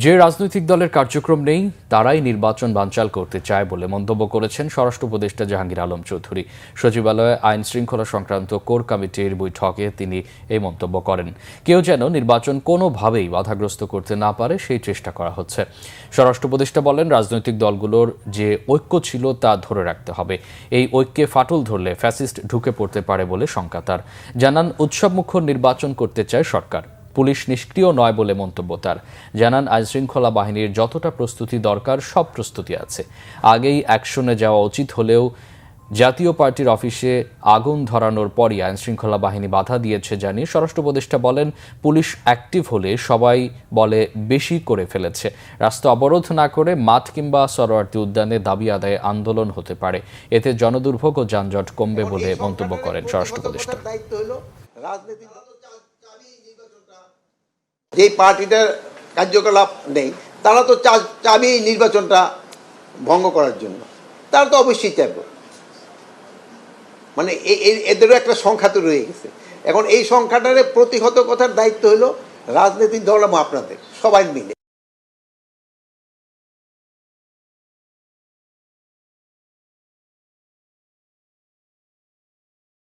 যে রাজনৈতিক দলের কার্যক্রম নেই তারাই নির্বাচন বানচাল করতে চায় বলে মন্তব্য করেছেন স্বরাষ্ট্র উপদেষ্টা জাহাঙ্গীর আলম চৌধুরী। সচিবালয়ে আইন শৃঙ্খলা সংক্রান্ত কোর কমিটির বৈঠকে তিনি এই মন্তব্য করেন। কেউ যেন নির্বাচন কোনোভাবেই বাধাগ্রস্ত করতে না পারে সেই চেষ্টা করা হচ্ছে। স্বরাষ্ট্র উপদেষ্টা বলেন, রাজনৈতিক দলগুলোর যে ঐক্য ছিল তা ধরে রাখতে হবে। এই ঐক্যে ফাটল ধরলে ফ্যাসিস্ট ঢুকে পড়তে পারে বলে শঙ্কা তার। জানান, উৎসবমুখর নির্বাচন করতে চায় সরকার। পুলিশ নিষ্ক্রিয় নয় বলে মন্তব্য তার। জানান, আইনশৃঙ্খলা বাহিনীর যতটা প্রস্তুতি দরকার সব প্রস্তুতি আছে। আগেই অ্যাকশনে যাওয়া উচিত হলেও জাতীয় পার্টির অফিসে আগুন ধরানোর পরই আইনশৃঙ্খলা বাহিনী বাধা দিয়েছে জানিয়ে স্বরাষ্ট্র উপদেষ্টা বলেন, পুলিশ অ্যাক্টিভ হলে সবাই বলে বেশি করে ফেলেছে। রাস্তা অবরোধ না করে মাঠ কিংবা সরোয়ার্দী উদ্যানে দাবি আদায়ে আন্দোলন হতে পারে। এতে জনদুর্ভোগ ও যানজট কমবে বলে মন্তব্য করেন স্বরাষ্ট্র উপদেষ্টা। যে পার্টিটার কার্যকলাপ নেই তারা তো চাবি নির্বাচনটা ভঙ্গ করার জন্য, তারা তো অবশ্যই চাইবে। মানে এদেরও একটা সংখ্যা তো রয়ে গেছে। এখন এই সংখ্যাটারে প্রতিহত করার দায়িত্ব হলো রাজনৈতিক দল এবং আপনাদের সবাই মিলে।